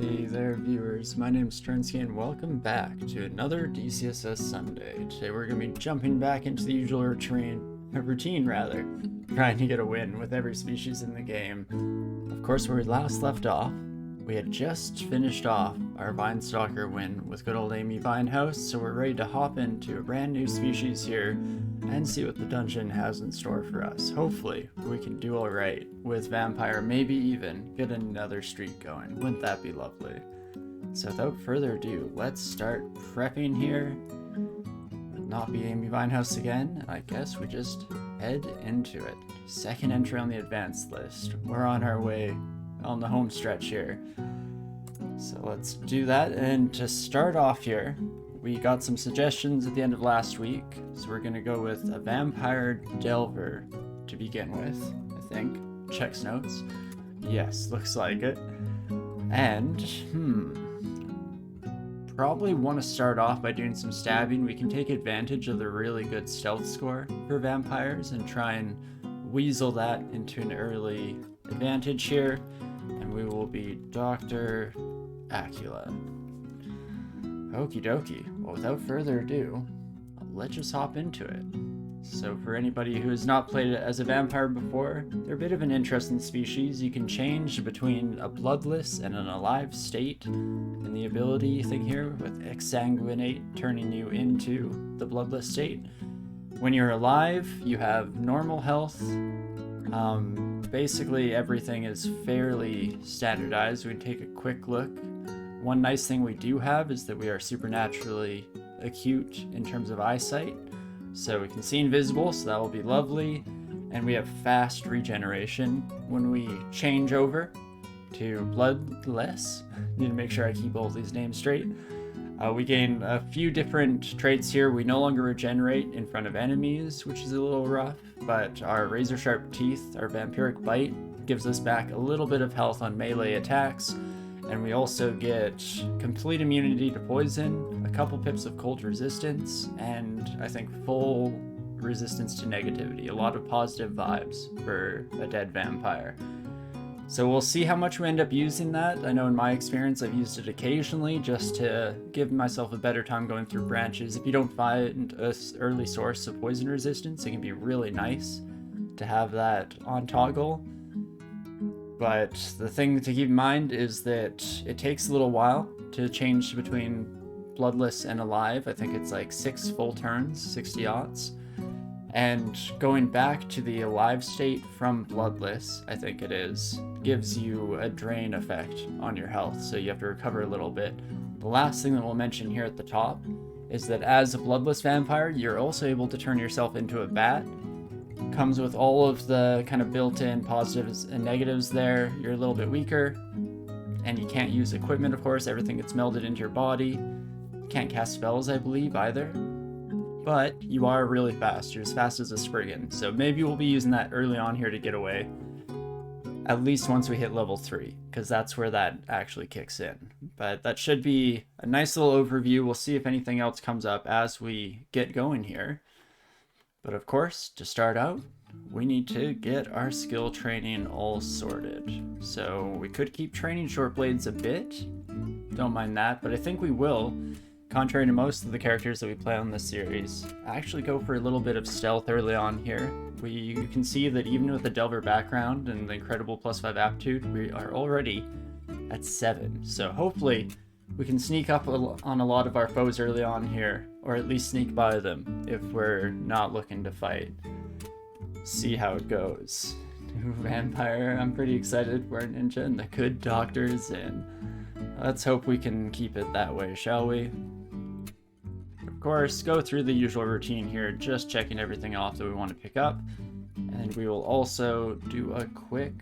Hey there viewers, my name's Torinski and welcome back to another DCSS Sunday. Today we're going to be jumping back into the usual routine, trying to get a win with every species in the game. Of course, where we last left off, we had just finished off our Vinestalker win with good old Amy Vinehouse, so we're ready to hop into a brand new species here and see what the dungeon has in store for us. Hopefully, we can do alright with Vampire, maybe even get another streak going. Wouldn't that be lovely? So without further ado, let's start prepping here. Not be Amy Vinehouse again, I guess we just head into it. Second entry on the advanced list. We're on our way on the home stretch here. So let's do that, and to start off here, we got some suggestions at the end of last week, so we're gonna go with a Vampire Delver to begin with, I think. Checks notes. Yes, looks like it. And, probably want to start off by doing some stabbing. We can take advantage of the really good stealth score for vampires and try and weasel that into an early advantage here. And we will be Dr. Acula. Okie dokie. Well, without further ado, let's just hop into it. So for anybody who has not played it as a vampire before, they're a bit of an interesting species. You can change between a bloodless and an alive state, and the ability thing here with exsanguinate turning you into the bloodless state. When you're alive, you have normal health. Basically everything is fairly standardized. We can take a quick look. One nice thing we do have is that we are supernaturally acute in terms of eyesight. So we can see invisible, so that will be lovely. And we have fast regeneration. When we change over to bloodless, need to make sure I keep all these names straight. We gain a few different traits here. We no longer regenerate in front of enemies, which is a little rough, but our razor sharp teeth, our vampiric bite, gives us back a little bit of health on melee attacks. And we also get complete immunity to poison, a couple pips of cold resistance, and I think full resistance to negativity. A lot of positive vibes for a dead vampire. So we'll see how much we end up using that. I know in my experience I've used it occasionally just to give myself a better time going through branches. If you don't find an early source of poison resistance, it can be really nice to have that on toggle. But the thing to keep in mind is that it takes a little while to change between bloodless and alive. I think it's like 6 full turns, 60 odds. And going back to the alive state from bloodless, I think it is, gives you a drain effect on your health, so you have to recover a little bit. The last thing that we'll mention here at the top is that as a bloodless vampire, you're also able to turn yourself into a bat. Comes with all of the kind of built-in positives and negatives there. You're a little bit weaker, and you can't use equipment, of course. Everything gets melded into your body. Can't cast spells, I believe, either. But you are really fast. You're as fast as a Spriggan. So maybe we'll be using that early on here to get away. At least once we hit level 3, because that's where that actually kicks in. But that should be a nice little overview. We'll see if anything else comes up as we get going here. But of course, to start out, we need to get our skill training all sorted. So we could keep training short blades a bit. Don't mind that, but I think we will. Contrary to most of the characters that we play on this series, actually go for a little bit of stealth early on here. You can see that even with the Delver background and the incredible +5 aptitude, we are already at 7. So hopefully we can sneak up on a lot of our foes early on here, or at least sneak by them if we're not looking to fight. See how it goes. New vampire, I'm pretty excited. We're a ninja and the good doctor's in. Let's hope we can keep it that way, shall we? Of course, go through the usual routine here, just checking everything off that we want to pick up. And we will also do a quick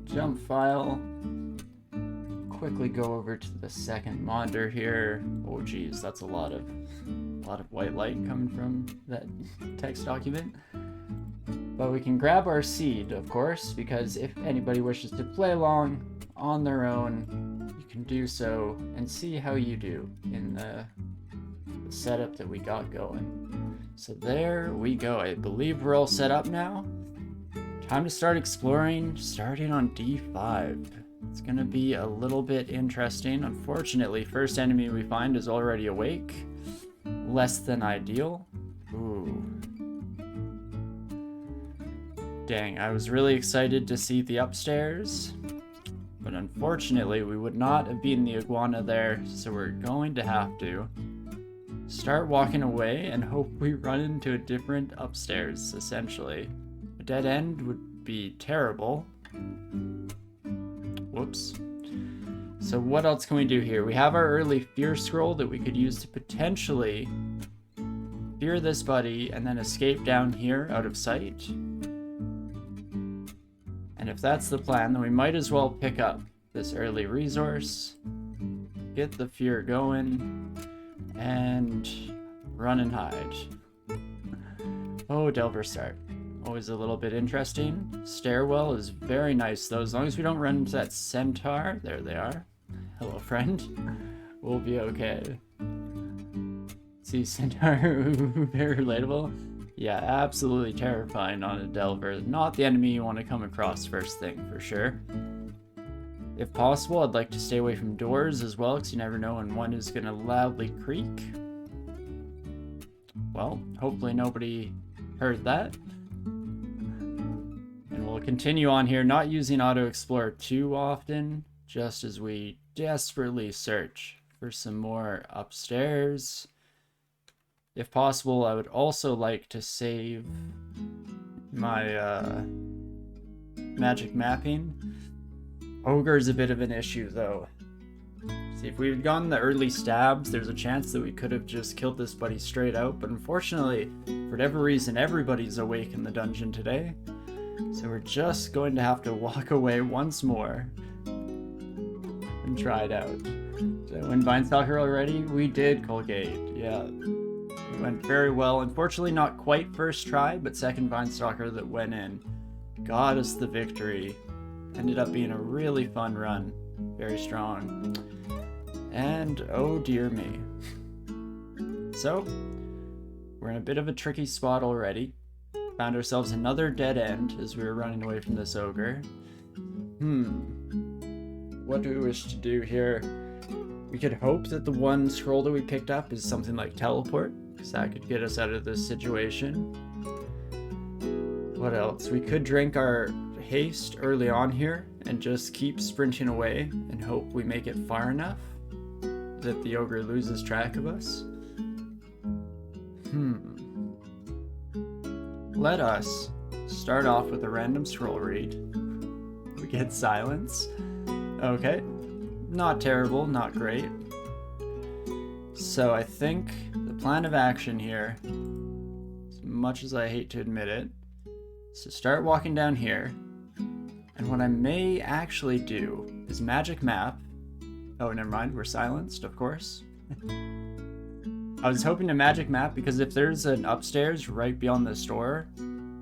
jump file. Quickly go over to the second monitor here. Oh geez, that's a lot of white light coming from that text document. But we can grab our seed, of course, because if anybody wishes to play along on their own, you can do so and see how you do in the setup that we got going. So there we go. I believe we're all set up now. Time to start exploring, starting on D5. It's gonna be a little bit interesting. Unfortunately, first enemy we find is already awake. Less than ideal. Ooh. Dang, I was really excited to see the upstairs. But unfortunately, we would not have beaten the iguana there, so we're going to have to start walking away and hope we run into a different upstairs, essentially. A dead end would be terrible. Whoops. So what else can we do here? We have our early fear scroll that we could use to potentially fear this buddy and then escape down here out of sight. And if that's the plan, then we might as well pick up this early resource, get the fear going, and run and hide. Oh, Delver start. Always a little bit interesting. Stairwell is very nice though, as long as we don't run into that centaur. There they are. Hello, friend. We'll be okay. See, centaur, very relatable. Yeah, absolutely terrifying on a Delver. Not the enemy you want to come across first thing, for sure. If possible, I'd like to stay away from doors as well, because you never know when one is going to loudly creak. Well, hopefully nobody heard that. And we'll continue on here, not using Auto Explorer too often, just as we desperately search for some more upstairs. If possible, I would also like to save my magic mapping. Ogre is a bit of an issue though. See, if we had gotten the early stabs, there's a chance that we could have just killed this buddy straight out, but unfortunately, for whatever reason, everybody's awake in the dungeon today. So we're just going to have to walk away once more and try it out. Did I win Vinestalker already? We did, Colgate, yeah. It went very well. Unfortunately, not quite first try, but second Vinestalker that went in got us the victory. Ended up being a really fun run. Very strong. And oh dear me. So, we're in a bit of a tricky spot already. Found ourselves another dead end as we were running away from this ogre. What do we wish to do here? We could hope that the one scroll that we picked up is something like teleport, because that could get us out of this situation. What else? We could drink our haste early on here and just keep sprinting away and hope we make it far enough that the ogre loses track of us. Let us start off with a random scroll read. We get silence. Okay. Not terrible, not great. So I think the plan of action here, as much as I hate to admit it, is to start walking down here. And what I may actually do is magic map. Oh, never mind, we're silenced, of course. I was hoping to magic map because if there's an upstairs right beyond this door,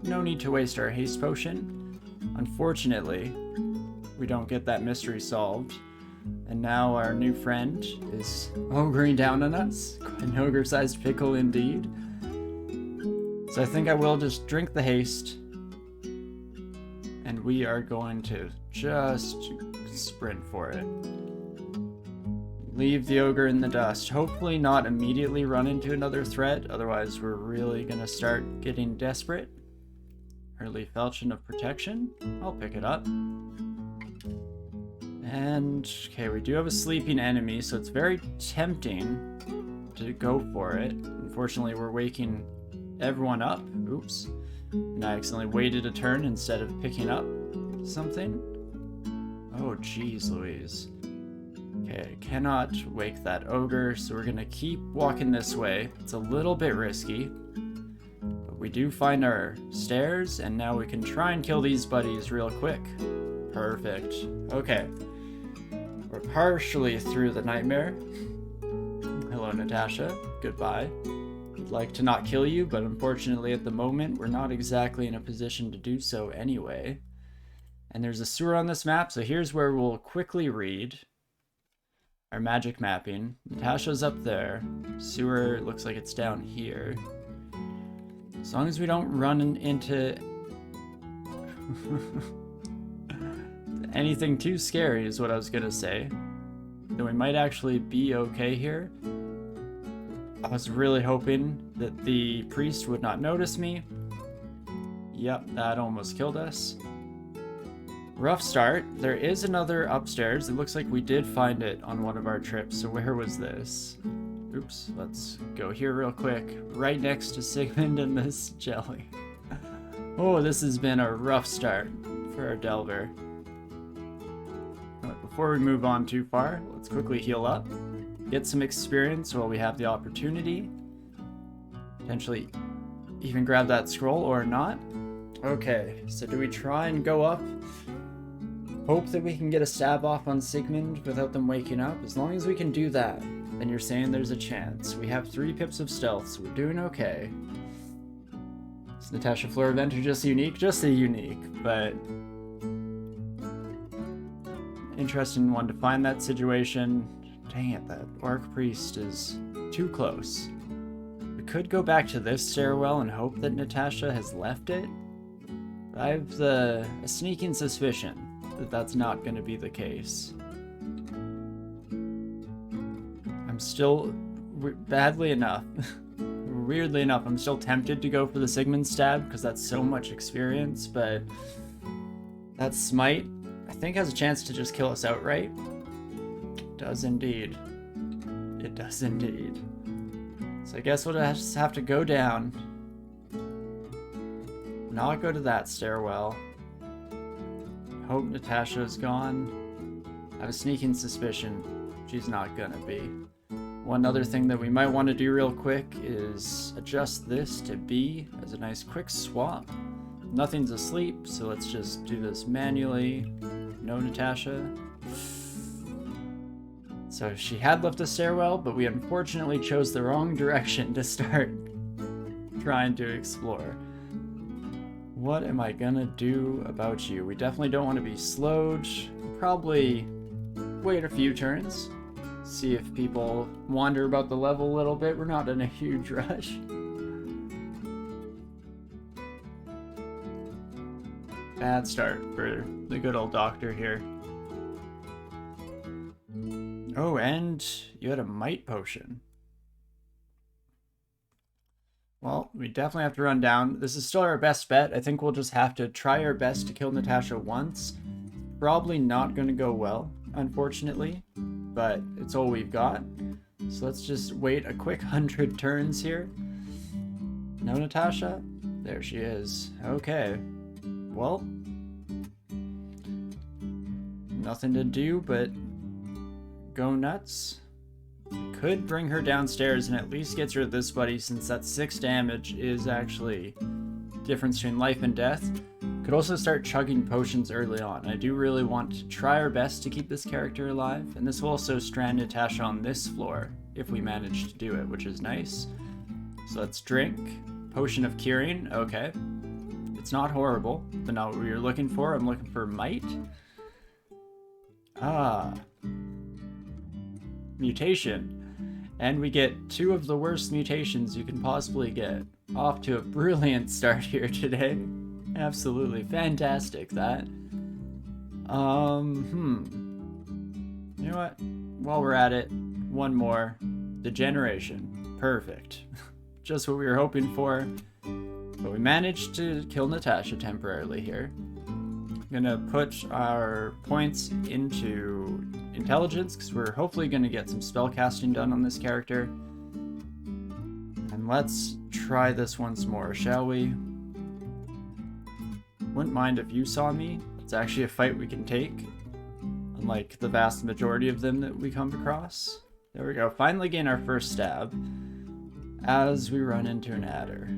no need to waste our haste potion. Unfortunately, we don't get that mystery solved. And now our new friend is ogering down on us. An ogre-sized pickle indeed. So I think I will just drink the haste. And we are going to just sprint for it. Leave the ogre in the dust. Hopefully not immediately run into another threat, otherwise we're really gonna start getting desperate. Early falchion of protection. I'll pick it up. And, okay, we do have a sleeping enemy, so it's very tempting to go for it. Unfortunately, we're waking everyone up. Oops. And I accidentally waited a turn instead of picking up something. Oh, jeez Louise. Okay, I cannot wake that ogre, so we're gonna keep walking this way. It's a little bit risky, but we do find our stairs, and now we can try and kill these buddies real quick. Perfect. Okay. We're partially through the nightmare. Hello, Natasha. Goodbye. I'd like to not kill you, but unfortunately at the moment, we're not exactly in a position to do so anyway. And there's a sewer on this map, so here's where we'll quickly read our magic mapping. Natasha's up there. Sewer looks like it's down here. As long as we don't run into anything too scary is what I was gonna say. Then we might actually be okay here. I was really hoping that the priest would not notice me. Yep, that almost killed us. Rough start. There is another upstairs. It looks like we did find it on one of our trips. So where was this? Oops, let's go here real quick. Right next to Sigmund and this jelly. Oh, this has been a rough start for our Delver. But before we move on too far, let's quickly heal up. Get some experience while we have the opportunity. Potentially even grab that scroll or not. Okay, so do we try and go up? Hope that we can get a stab off on Sigmund without them waking up. As long as we can do that, then you're saying there's a chance. We have 3 pips of stealth, so we're doing okay. Is Natasha Fleur event or just unique? Just a unique, but interesting one to find that situation. Dang it, that Orc Priest is too close. We could go back to this stairwell and hope that Natasha has left it. But I have a sneaking suspicion that that's not going to be the case. I'm still, badly enough, weirdly enough, I'm still tempted to go for the Sigmund stab because that's so much experience, but that smite, I think, has a chance to just kill us outright. It does indeed. It does indeed. So I guess we'll just have to go down. Not go to that stairwell. Hope Natasha's gone. I have a sneaking suspicion she's not gonna be. One other thing that we might want to do real quick is adjust this to B as a nice quick swap. Nothing's asleep, so let's just do this manually. No Natasha. So she had left the stairwell, but we unfortunately chose the wrong direction to start trying to explore. What am I gonna do about you? We definitely don't want to be slowed. Probably wait a few turns. See if people wander about the level a little bit. We're not in a huge rush. Bad start for the good old doctor here. Oh, and you had a might potion. Well, we definitely have to run down. This is still our best bet. I think we'll just have to try our best to kill Natasha once. Probably not going to go well, unfortunately, but it's all we've got. So let's just wait a quick 100 turns here. No Natasha? There she is. Okay. Well, nothing to do but go nuts. Could bring her downstairs and at least gets rid of this buddy, since that 6 damage is actually difference between life and death. Could also start chugging potions early on. I do really want to try our best to keep this character alive, and this will also strand Natasha on this floor if we manage to do it, which is nice. So let's drink. Potion of curing. Okay. It's not horrible, but not what we were looking for. I'm looking for might. Ah. Mutation. And we get 2 of the worst mutations you can possibly get. Off to a brilliant start here today. Absolutely fantastic, that. You know what? While we're at it, one more. Degeneration. Perfect. Just what we were hoping for. But we managed to kill Natasha temporarily here. I'm gonna put our points into intelligence, because we're hopefully gonna get some spell casting done on this character. And let's try this once more, shall we? Wouldn't mind if you saw me. It's actually a fight we can take, unlike the vast majority of them that we come across. There we go. Finally gain our first stab as we run into an adder.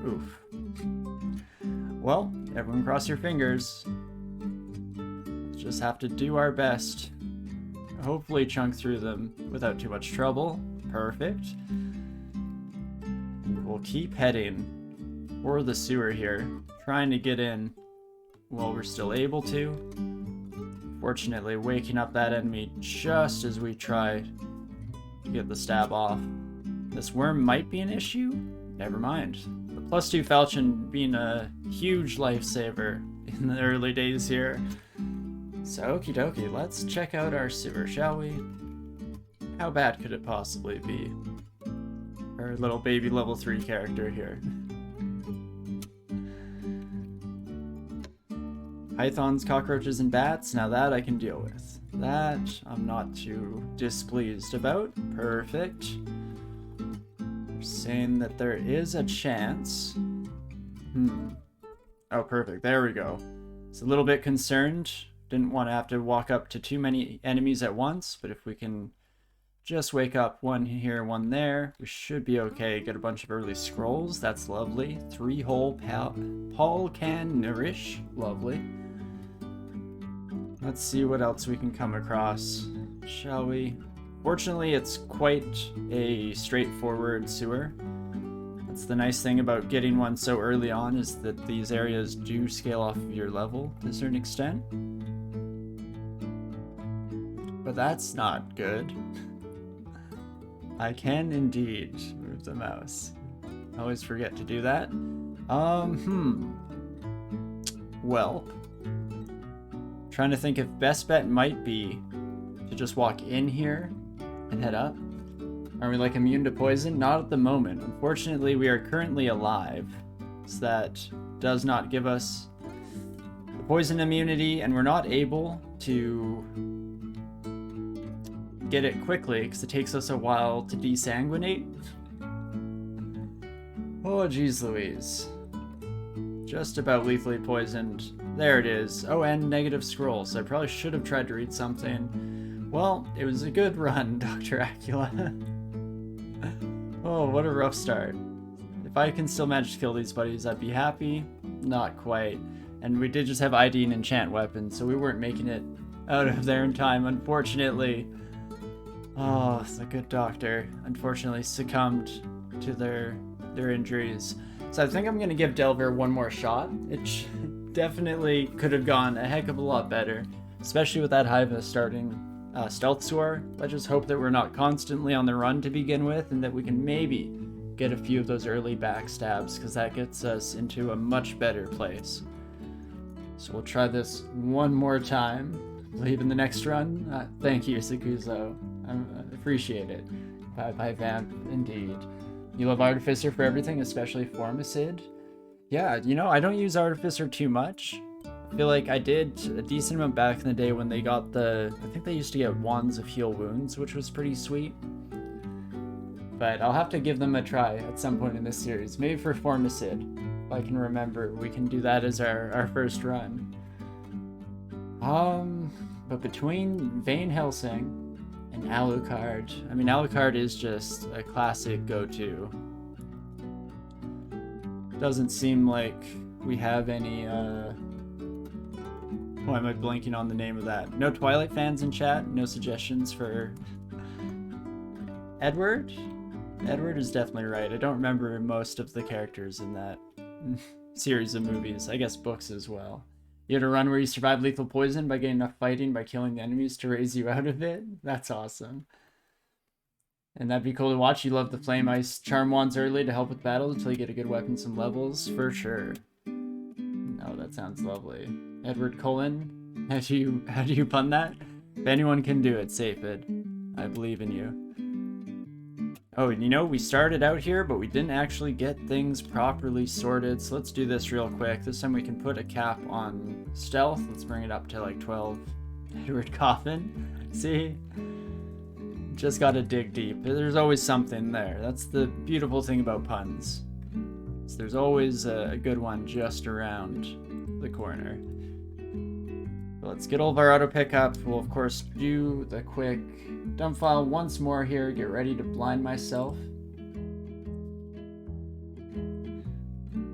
Oof. Well, everyone cross your fingers. Let's just have to do our best. Hopefully chunk through them without too much trouble. Perfect. And we'll keep heading for the sewer here, trying to get in while we're still able to. Fortunately, waking up that enemy just as we try to get the stab off. This worm might be an issue. Never mind. +2 falchion being a huge lifesaver in the early days here. So okie dokie, let's check out our sewer, shall we? How bad could it possibly be? Our little baby level 3 character here. Pythons, cockroaches, and bats, now that I can deal with. That I'm not too displeased about. Perfect. They're saying that there is a chance. Oh, perfect. There we go. It's a little bit concerned. Didn't want to have to walk up to too many enemies at once, but if we can just wake up one here, one there, we should be okay. Get a bunch of early scrolls. That's lovely. 3-hole Paul can nourish. Lovely. Let's see what else we can come across, shall we? Fortunately, it's quite a straightforward sewer. That's the nice thing about getting one so early on, is that these areas do scale off of your level to a certain extent. But that's not good. I can indeed move the mouse. I always forget to do that. Well, trying to think if best bet might be to just walk in here and head up. Are we like immune to poison? Not at the moment. Unfortunately, we are currently alive, so that does not give us the poison immunity, and we're not able to get it quickly because it takes us a while to desanguinate. Oh geez Louise. Just about lethally poisoned. There it is. Oh, and negative scroll, so I probably should have tried to read something. Well, it was a good run, Dr. Acula. Oh, what a rough start. If I can still manage to kill these buddies, I'd be happy. Not quite. And we did just have ID and enchant weapons, so we weren't making it out of there in time, unfortunately. Oh, the good doctor unfortunately succumbed to their injuries. So I think I'm going to give Delver one more shot. It definitely could have gone a heck of a lot better, especially with that Hiva starting stealth sewer. Let's just hope that we're not constantly on the run to begin with, and that we can maybe get a few of those early backstabs, because that gets us into a much better place. So we'll try this one more time. I believe in the next run. Thank you, Sakuzo. I appreciate it. Bye, Vamp, indeed. You love Artificer for everything, especially Formicid. Yeah, you know, I don't use Artificer too much. I feel like I did a decent amount back in the day when they got I think they used to get wands of heal wounds, which was pretty sweet. But I'll have to give them a try at some point in this series. Maybe for Formicid, if I can remember. We can do that as our first run. But between Vayne Helsing and Alucard, I mean, Alucard is just a classic go-to. Doesn't seem like we have any, why am I blanking on the name of that? No Twilight fans in chat? No suggestions for Edward? Edward is definitely right. I don't remember most of the characters in that series of movies. I guess books as well. You had a run where you survived lethal poison by getting enough fighting by killing the enemies to raise you out of it? That's awesome. And that'd be cool to watch. You love the Flame Ice Charm Wands early to help with battles until you get a good weapon, some levels, for sure. Oh, that sounds lovely. Edward Cullen, how do you pun that? If anyone can do it, Safid. I believe in you. Oh, and you know, we started out here, but we didn't actually get things properly sorted, so let's do this real quick. This time we can put a cap on stealth. Let's bring it up to like 12. Edward Coffin. See? Just gotta dig deep. There's always something there. That's the beautiful thing about puns. So there's always a good one just around the corner. Let's get all of our auto pickup. We'll of course do the quick dump file once more here. Get ready to blind myself.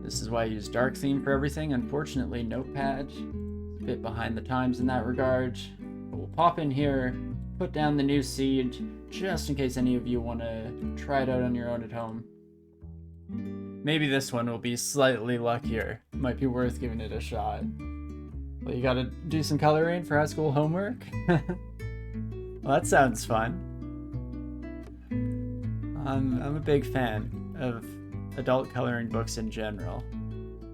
This is why I use dark theme for everything. Unfortunately, Notepad a bit behind the times in that regard. But we'll pop in here, put down the new seed, just in case any of you want to try it out on your own at home. Maybe this one will be slightly luckier. Might be worth giving it a shot. Well, you gotta do some coloring for high school homework? Well, that sounds fun. I'm a big fan of adult coloring books in general.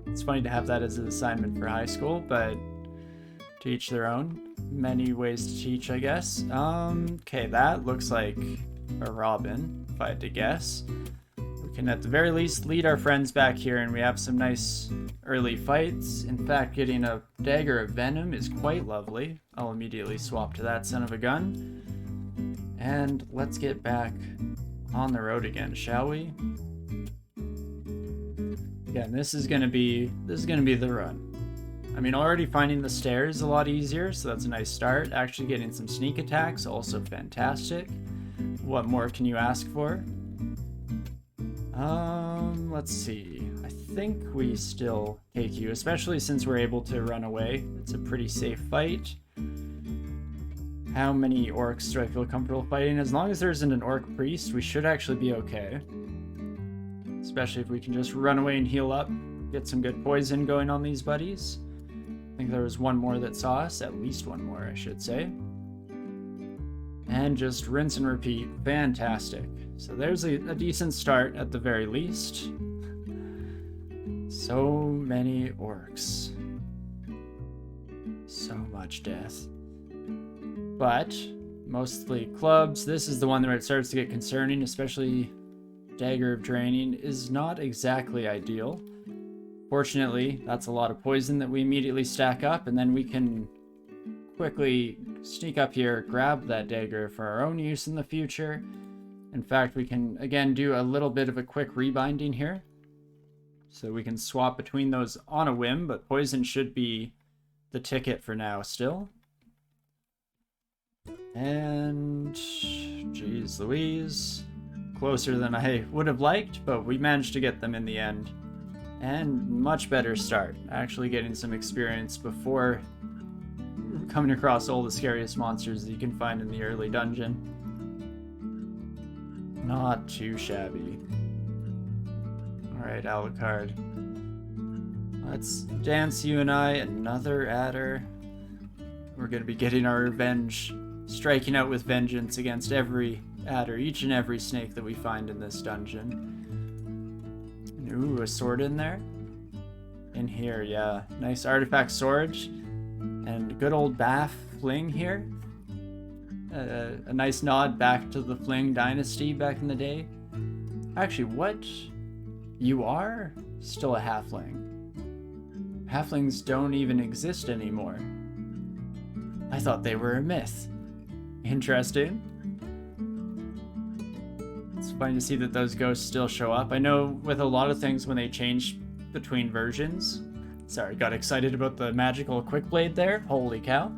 It's funny to have that as an assignment for high school, but to each their own. Many ways to teach, I guess. Okay, that looks like a robin, if I had to guess. We can at the very least lead our friends back here, and we have some nice early fights. In fact, getting a dagger of venom is quite lovely. I'll immediately swap to that son of a gun. And let's get back on the road again, shall we? Again, this is gonna be the run. I mean, already finding the stairs a lot easier, so that's a nice start. Actually getting some sneak attacks, also fantastic. What more can you ask for? Let's see. I think we still take you, especially since we're able to run away. It's a pretty safe fight. How many orcs do I feel comfortable fighting? As long as there isn't an orc priest, we should actually be okay. Especially if we can just run away and heal up. Get some good poison going on these buddies. I think there was one more that saw us. At least one more, I should say. And just rinse and repeat. Fantastic. So there's a decent start at the very least. So many orcs. So much death. But mostly clubs. This is the one where it starts to get concerning, especially Dagger of Draining is not exactly ideal. Fortunately, that's a lot of poison that we immediately stack up, and then we can quickly sneak up here, grab that dagger for our own use in the future. In fact, we can again do a little bit of a quick rebinding here. So we can swap between those on a whim, but poison should be the ticket for now still. And geez Louise, closer than I would have liked, but we managed to get them in the end. And much better start, actually getting some experience before coming across all the scariest monsters that you can find in the early dungeon. Not too shabby. Alright, Alucard. Let's dance, you and I, another adder. We're gonna be getting our revenge, striking out with vengeance against every adder, each and every snake that we find in this dungeon. Ooh, a sword in there? In here, yeah. Nice artifact sword. And good old Bath fling here. A nice nod back to the Fling dynasty back in the day. Actually, what? You are still a halfling. Halflings don't even exist anymore. I thought they were a myth. Interesting. It's funny to see that those ghosts still show up. I know with a lot of things when they change between versions. Sorry, got excited about the magical quick blade there. Holy cow.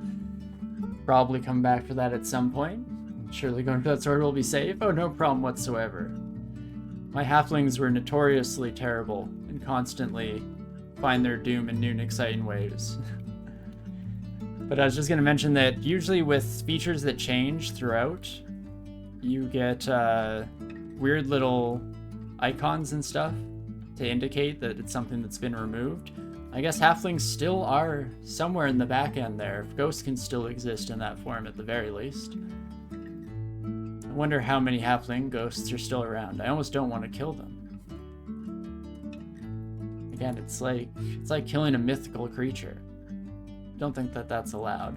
Probably come back for that at some point. Surely going for that sword will be safe. Oh, no problem whatsoever. My halflings were notoriously terrible and constantly find their doom in new and exciting ways. But I was just going to mention that usually with features that change throughout, you get weird little icons and stuff to indicate that it's something that's been removed. I guess halflings still are somewhere in the back end there. Ghosts can still exist in that form at the very least. I wonder how many halfling ghosts are still around. I almost don't want to kill them. Again, it's like killing a mythical creature. Don't think that that's allowed.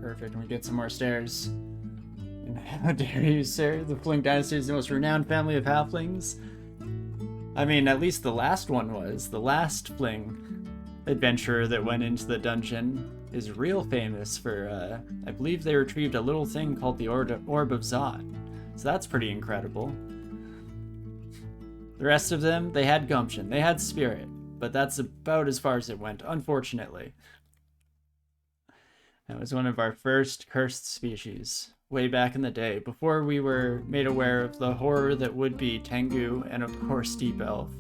Perfect, and we get some more stairs. And how dare you, sir? The Fling dynasty is the most renowned family of halflings. I mean, at least the last one was. The last Fling adventurer that went into the dungeon is real famous for, I believe they retrieved a little thing called the Orb of Zot. So that's pretty incredible. The rest of them, they had gumption, they had spirit, but that's about as far as it went, unfortunately. That was one of our first cursed species. Way back in the day, before we were made aware of the horror that would be Tengu and of course Deep Elf.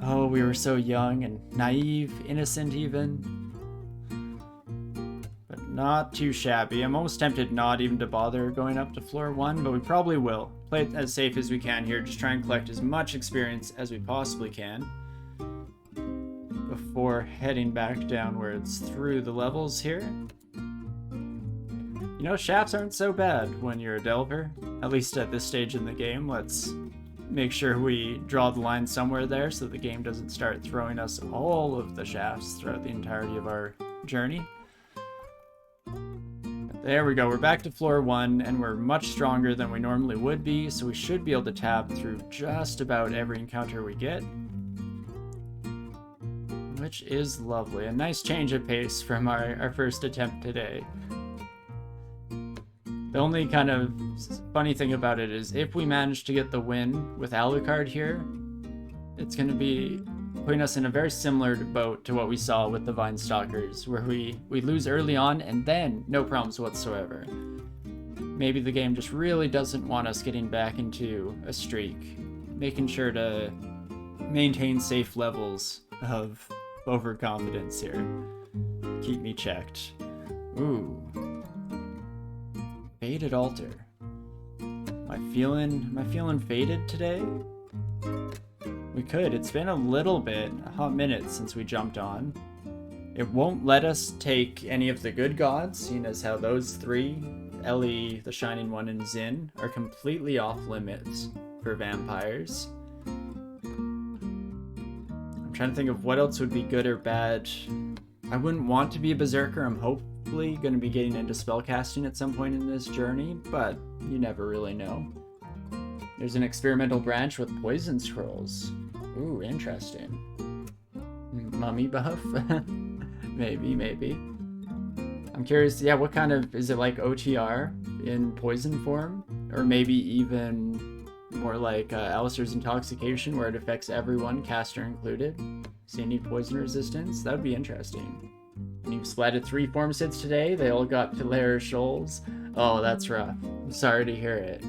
Oh, we were so young and naive, innocent even. But not too shabby. I'm almost tempted not even to bother going up to floor 1, but we probably will. Play it as safe as we can here, just try and collect as much experience as we possibly can before heading back downwards through the levels here. You know, shafts aren't so bad when you're a delver, at least at this stage in the game. Let's make sure we draw the line somewhere there so the game doesn't start throwing us all of the shafts throughout the entirety of our journey. There we go, we're back to floor 1, and we're much stronger than we normally would be, so we should be able to tab through just about every encounter we get. Which is lovely. A nice change of pace from our first attempt today. The only kind of funny thing about it is if we manage to get the win with Alucard here, it's going to be putting us in a very similar boat to what we saw with the Vine Stalkers, where we lose early on and then no problems whatsoever. Maybe the game just really doesn't want us getting back into a streak, making sure to maintain safe levels of overconfidence here. Keep me checked. Ooh. Faded altar. Am I feeling faded today? We could. It's been a little bit, a hot minute since we jumped on. It won't let us take any of the good gods, seeing as how those three, Ellie, the Shining One, and Zin, are completely off limits for vampires. I'm trying to think of what else would be good or bad. I wouldn't want to be a berserker. I'm hopefully going to be getting into spellcasting at some point in this journey, but you never really know. There's an experimental branch with poison scrolls. Ooh, interesting. Mummy buff? maybe. I'm curious, yeah, what kind of, is it like OTR in poison form? Or maybe even more like Alistair's Intoxication, where it affects everyone, caster included. So you need poison resistance? That would be interesting. And you've splatted 3 Formicids today, they all got Pilar Shoals. Oh, that's rough. I'm sorry to hear it.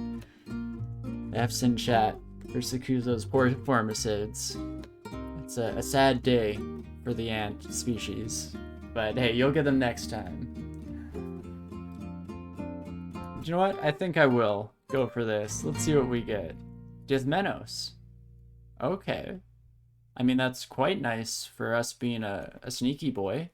F's in chat for Sakuzo's poor Formicids. It's a sad day for the ant species. But hey, you'll get them next time. But you know what? I think I will go for this. Let's see what we get. Dithmenos. Okay. I mean, that's quite nice for us being a sneaky boy.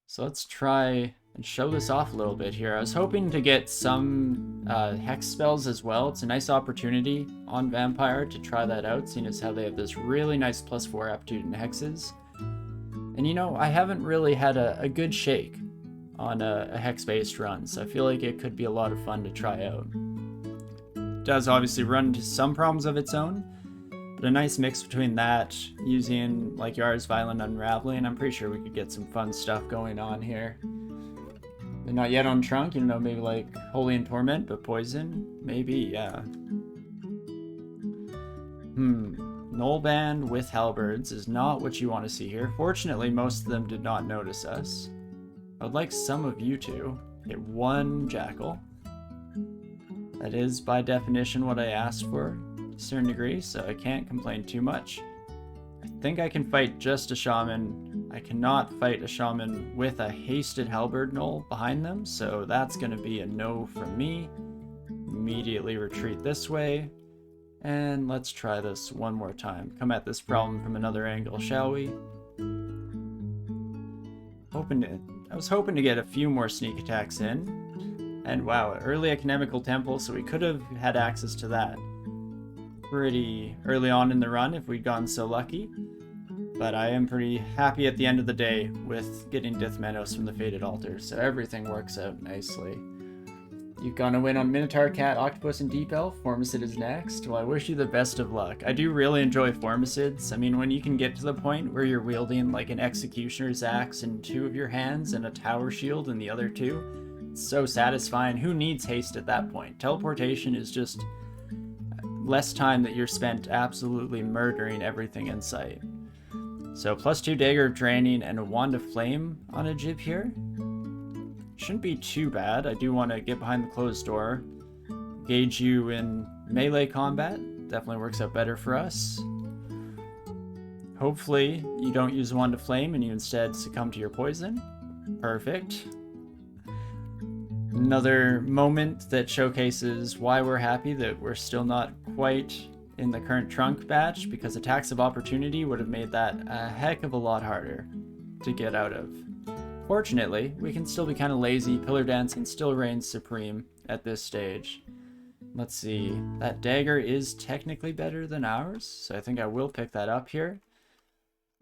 So let's try and show this off a little bit here. I was hoping to get some hex spells as well. It's a nice opportunity on Vampire to try that out, seeing as how they have this really nice +4 aptitude in hexes. And you know, I haven't really had a good shake on a hex-based run, so I feel like it could be a lot of fun to try out. It does obviously run into some problems of its own, but a nice mix between that, using like Yar's Violent Unraveling, I'm pretty sure we could get some fun stuff going on here. They're not yet on Trunk, you know, maybe like Holy and Torment, but Poison? Maybe, yeah. Null Band with Halberds is not what you want to see here. Fortunately, most of them did not notice us. I would like some of you to hit 1 Jackal. That is, by definition, what I asked for to a certain degree, so I can't complain too much. I think I can fight just a Shaman. I cannot fight a Shaman with a hasted Halberd Null behind them, so that's going to be a no from me. Immediately retreat this way, and let's try this one more time. Come at this problem from another angle, shall we? I was hoping to get a few more sneak attacks in, and wow, early Economical Temple, so we could have had access to that pretty early on in the run if we'd gotten so lucky. But I am pretty happy at the end of the day with getting Dithmenos from the Faded Altar, so everything works out nicely. You've gone to win on Minotaur, Cat, Octopus, and Deep Elf. Formicid is next. Well, I wish you the best of luck. I do really enjoy Formicids. I mean, when you can get to the point where you're wielding like an Executioner's Axe in 2 of your hands and a Tower Shield in the other 2, it's so satisfying. Who needs haste at that point? Teleportation is just less time that you're spent absolutely murdering everything in sight. So +2 Dagger of Draining and a Wand of Flame on a Jib here. Shouldn't be too bad. I do want to get behind the closed door. Gauge you in melee combat. Definitely works out better for us. Hopefully you don't use Wand of Flame and you instead succumb to your poison. Perfect. Another moment that showcases why we're happy that we're still not quite in the current Trunk batch, because Attacks of Opportunity would have made that a heck of a lot harder to get out of. Fortunately, we can still be kind of lazy. Pillar Dancing still reigns supreme at this stage. Let's see. That dagger is technically better than ours, so I think I will pick that up here.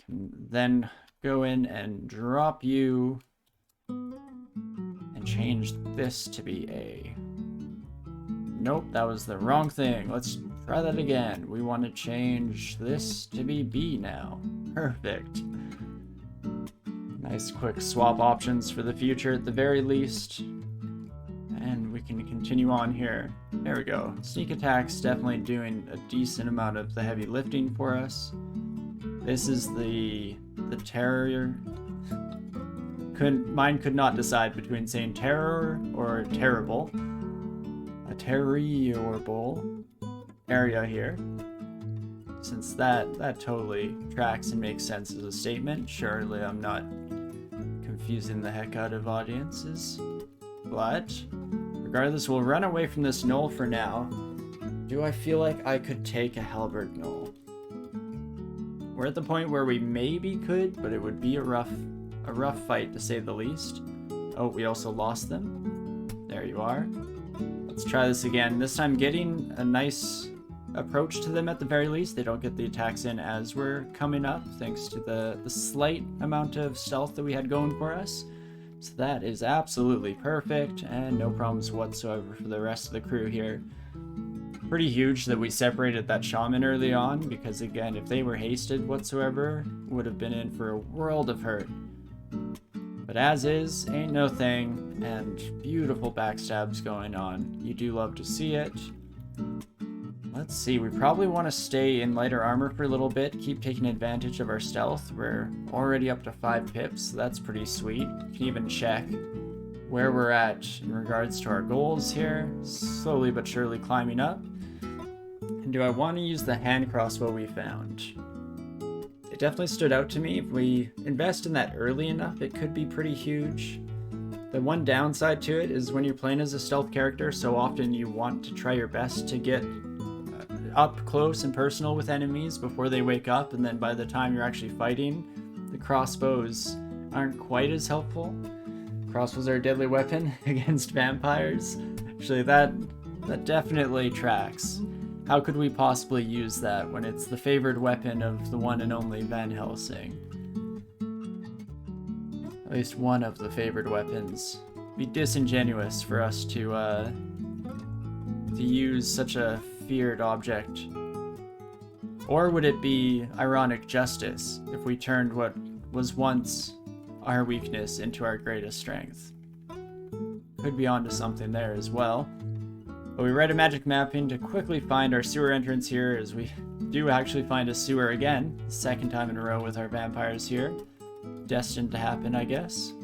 Can then go in and drop you and change this to be A. Nope, that was the wrong thing. Let's try that again. We want to change this to be B now. Perfect. Nice quick swap options for the future at the very least. And we can continue on here. There we go. Sneak attack's definitely doing a decent amount of the heavy lifting for us. This is the terror. Mine could not decide between saying terror or terrible. A terrible area here. Since that totally tracks and makes sense as a statement. Surely I'm not confusing the heck out of audiences. But regardless, we'll run away from this knoll for now. Do I feel like I could take a halberd knoll? We're at the point where we maybe could, but it would be a rough fight to say the least. Oh, we also lost them. There you are. Let's try this again. This time getting a nice approach to them at the very least. They don't get the attacks in as we're coming up, thanks to the slight amount of stealth that we had going for us. So that is absolutely perfect, and no problems whatsoever for the rest of the crew here. Pretty huge that we separated that shaman early on, because again, if they were hasted whatsoever, would have been in for a world of hurt. But as is, ain't no thing, and beautiful backstabs going on. You do love to see it. Let's see, we probably want to stay in lighter armor for a little bit, keep taking advantage of our stealth. We're already up to 5 pips, so that's pretty sweet. You can even check where we're at in regards to our goals here. Slowly but surely climbing up. And do I want to use the hand crossbow we found? It definitely stood out to me. If we invest in that early enough, it could be pretty huge. The one downside to it is when you're playing as a stealth character, so often you want to try your best to get up close and personal with enemies before they wake up, and then by the time you're actually fighting, the crossbows aren't quite as helpful. Crossbows are a deadly weapon against vampires. Actually, that definitely tracks. How could we possibly use that when it's the favored weapon of the one and only Van Helsing? At least one of the favored weapons. It'd be disingenuous for us to use such a feared object. Or would it be ironic justice if we turned what was once our weakness into our greatest strength? Could be onto something there as well. But we write a magic mapping to quickly find our sewer entrance here, as we do actually find a sewer again, second time in a row with our vampires here. Destined to happen, I guess.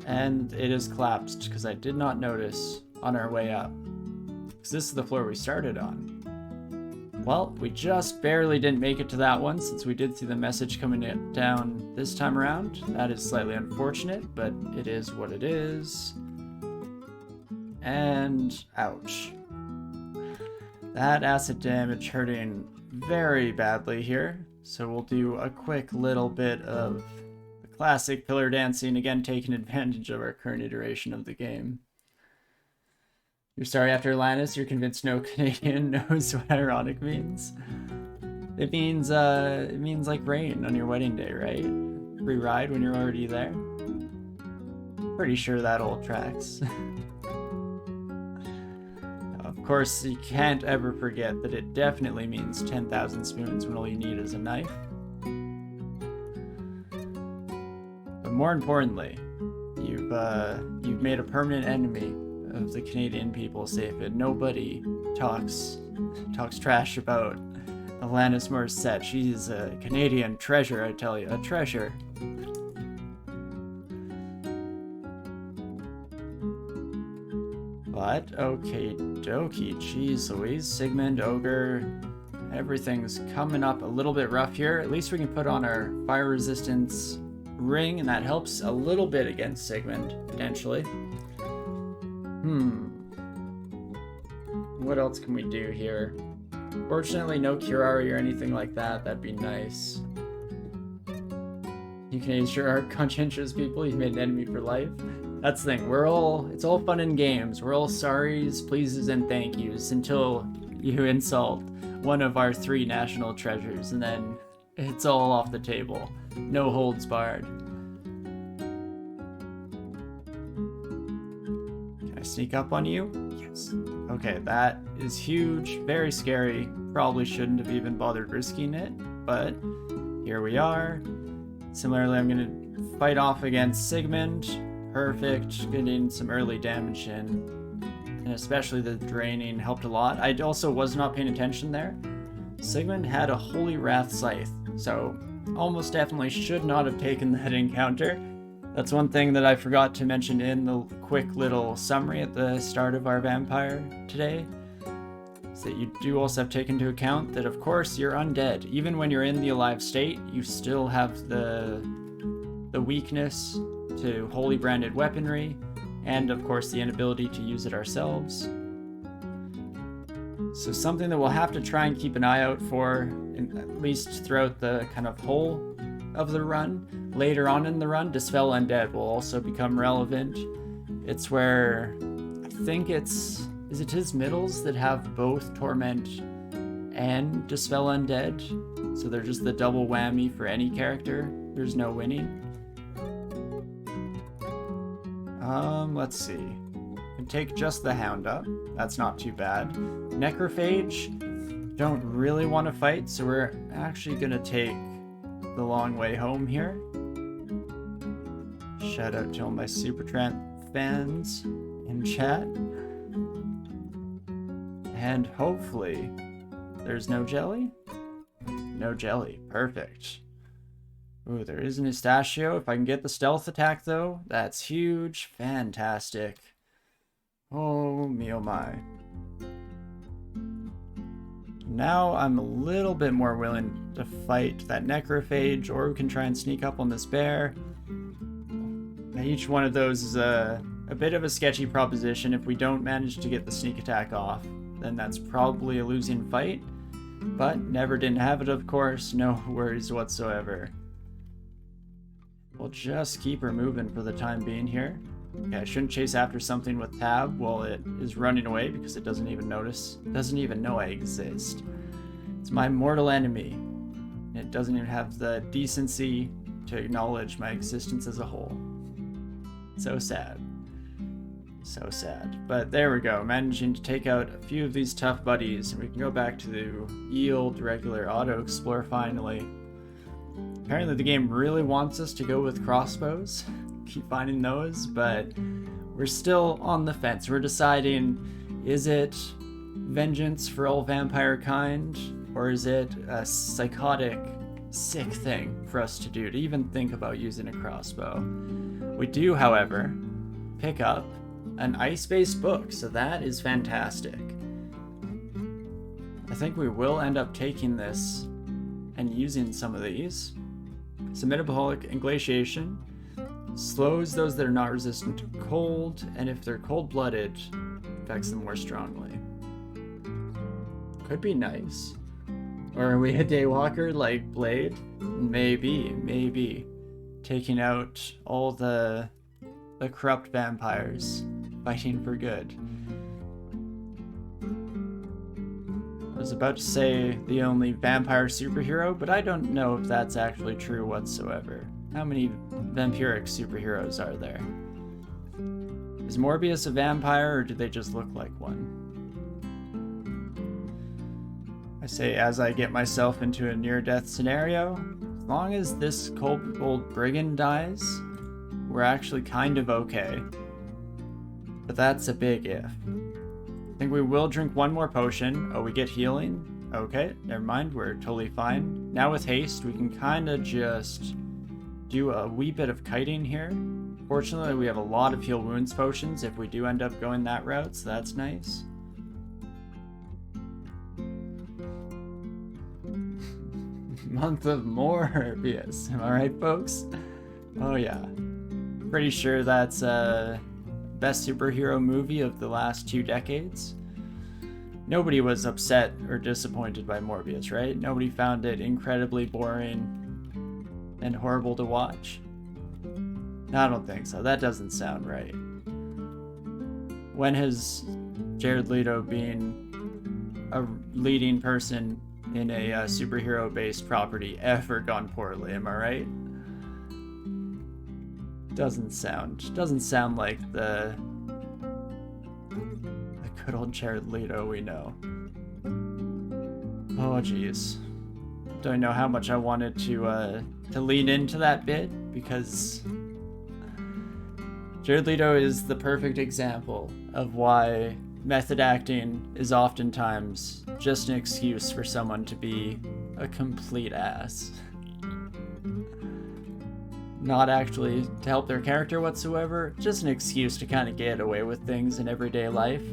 And it is collapsed, because I did not notice on our way up. Because this is the floor we started on. Well, we just barely didn't make it to that one, since we did see the message coming down this time around. That is slightly unfortunate, but it is what it is. And ouch. That acid damage hurting very badly here. So we'll do a quick little bit of the classic pillar dancing, again taking advantage of our current iteration of the game. You're sorry after Atlantis, you're convinced no Canadian knows what ironic means. It means like rain on your wedding day, right? Free ride when you're already there. Pretty sure that all tracks. Of course, you can't ever forget that it definitely means 10,000 spoons when all you need is a knife. But more importantly, you've made a permanent enemy of the Canadian people, safe, and nobody talks trash about Alanis Morissette. She's a Canadian treasure, I tell you, a treasure. But, okay dokie, jeez Louise, Sigmund, Ogre, everything's coming up a little bit rough here. At least we can put on our fire resistance ring, and that helps a little bit against Sigmund, potentially. What else can we do here? Fortunately, no Curari or anything like that. That'd be nice. You Canadians sure are conscientious people. You've made an enemy for life. That's the thing. It's all fun and games. We're all sorries, pleases, and thank yous until you insult one of our 3 national treasures, and then it's all off the table. No holds barred. Can I sneak up on you? Yes. Okay, that is huge, very scary. Probably shouldn't have even bothered risking it, but here we are. Similarly, I'm gonna fight off against Sigmund. Perfect, getting some early damage in, and especially the draining helped a lot. I also was not paying attention there. Sigmund had a Holy Wrath Scythe, so almost definitely should not have taken that encounter. That's one thing that I forgot to mention in the quick little summary at the start of our vampire today, is that you do also have to take into account that, of course, you're undead. Even when you're in the alive state, you still have the weakness to holy branded weaponry, and of course the inability to use it ourselves. So something that we'll have to try and keep an eye out for, at least throughout the kind of whole of the run. Later on in the run, Dispel Undead will also become relevant. It's where, I think is it his middles that have both Torment and Dispel Undead? So they're just the double whammy for any character. There's no winning. Let's see. Can take just the Hound up. That's not too bad. Necrophage, don't really want to fight, so we're actually gonna take the long way home here. Shout out to all my Supertramp fans in chat. And hopefully there's no jelly? No jelly. Perfect. Ooh, there is an Pistachio. If I can get the stealth attack, though, that's huge. Fantastic. Oh, me oh my. Now I'm a little bit more willing to fight that Necrophage, or we can try and sneak up on this bear. Each one of those is a bit of a sketchy proposition. If we don't manage to get the sneak attack off, then that's probably a losing fight. But never didn't have it, of course. No worries whatsoever. We'll just keep her moving for the time being here. Okay, I shouldn't chase after something with tab while it is running away because it doesn't even notice. It doesn't even know I exist. It's my mortal enemy. It doesn't even have the decency to acknowledge my existence as a whole. So sad. So sad. But there we go, managing to take out a few of these tough buddies, and we can go back to the yield regular auto explore finally. Apparently the game really wants us to go with crossbows. Keep finding those, but we're still on the fence. We're deciding, is it vengeance for all vampire kind, or is it a psychotic, sick thing for us to do, to even think about using a crossbow? We do, however, pick up an ice-based book, so that is fantastic. I think we will end up taking this and using some of these. So metabolic inglatiation slows those that are not resistant to cold, and if they're cold-blooded, affects them more strongly. Could be nice. Or are we a daywalker like Blade? Maybe. Taking out all the corrupt vampires, fighting for good. I was about to say the only vampire superhero, but I don't know if that's actually true whatsoever. How many vampiric superheroes are there? Is Morbius a vampire, or do they just look like one? I say as I get myself into a near-death scenario, as long as this kobold brigand dies, we're actually kind of okay. But that's a big if. I think we will drink one more potion. Oh, we get healing? Okay, never mind, we're totally fine. Now with haste, we can kind of just do a wee bit of kiting here. Fortunately, we have a lot of heal wounds potions if we do end up going that route, so that's nice. Month of Morbius, am I right, folks? Oh yeah. Pretty sure that's best superhero movie of the last 2 decades. Nobody was upset or disappointed by Morbius, right? Nobody found it incredibly boring and horrible to watch. No, I don't think so. That doesn't sound right. When has Jared Leto been a leading person in a superhero-based property ever gone poorly? Am I right? Doesn't sound like the good old Jared Leto we know. Oh geez, don't know how much I wanted to lean into that bit, because Jared Leto is the perfect example of why method acting is oftentimes just an excuse for someone to be a complete ass. Not actually to help their character whatsoever, just an excuse to kind of get away with things in everyday life.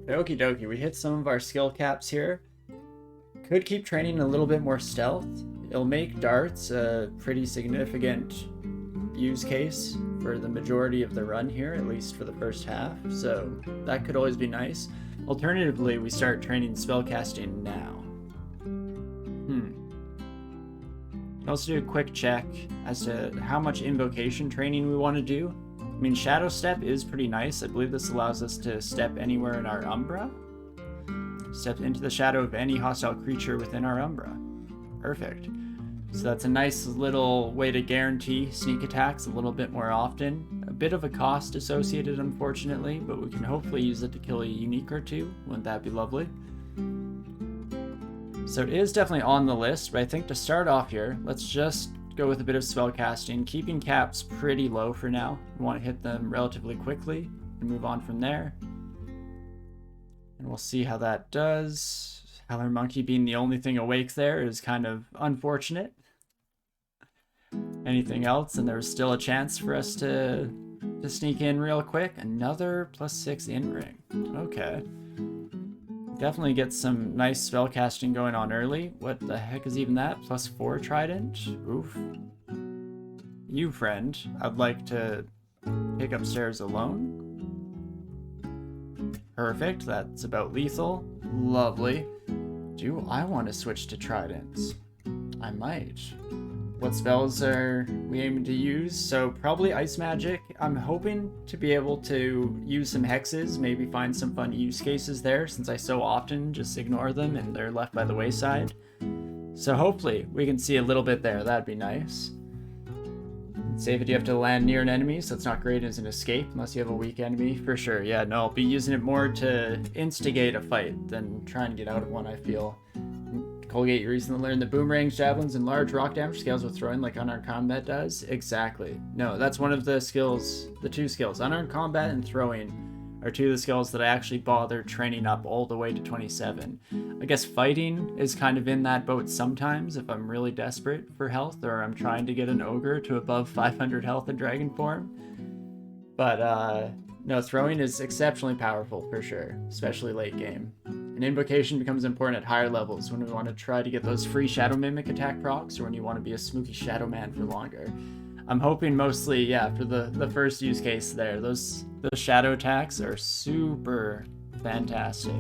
Okie dokie, we hit some of our skill caps here. Could keep training a little bit more stealth. It'll make darts a pretty significant use case for the majority of the run here, at least for the first half, so that could always be nice. Alternatively, we start training spellcasting now. Can also do a quick check as to how much invocation training we want to do. I mean, Shadow Step is pretty nice. I believe this allows us to step anywhere in our Umbra. Step into the shadow of any hostile creature within our Umbra. Perfect. So that's a nice little way to guarantee sneak attacks a little bit more often. A bit of a cost associated, unfortunately, but we can hopefully use it to kill a unique or two. Wouldn't that be lovely? So it is definitely on the list, but I think to start off here, let's just go with a bit of spellcasting, keeping caps pretty low for now. We want to hit them relatively quickly and move on from there. And we'll see how that does. Howler Monkey being the only thing awake there is kind of unfortunate. Anything else, and there's still a chance for us to sneak in real quick. Another +6 in ring. Okay. Definitely get some nice spellcasting going on early. What the heck is even that? +4 trident? Oof. You, friend, I'd like to pick upstairs alone. Perfect, that's about lethal. Lovely. Do I want to switch to tridents? I might. What spells are we aiming to use? So probably ice magic. I'm hoping to be able to use some hexes, maybe find some fun use cases there, since I so often just ignore them and they're left by the wayside. So hopefully we can see a little bit there. That'd be nice. Save it, you have to land near an enemy, so it's not great as an escape unless you have a weak enemy, for sure. Yeah, no, I'll be using it more to instigate a fight than try and get out of one, I feel. Colgate, you recently learned that boomerangs, javelins, and large rock damage scales with throwing like unarmed combat does? Exactly. No, that's one of the skills, the two skills. Unarmed combat and throwing are two of the skills that I actually bother training up all the way to 27. I guess fighting is kind of in that boat sometimes if I'm really desperate for health or I'm trying to get an ogre to above 500 health in dragon form. But no, throwing is exceptionally powerful for sure, especially late game. And invocation becomes important at higher levels when we want to try to get those free Shadow Mimic attack procs or when you want to be a spooky Shadow Man for longer. I'm hoping mostly, yeah, for the first use case there. Those shadow attacks are super fantastic.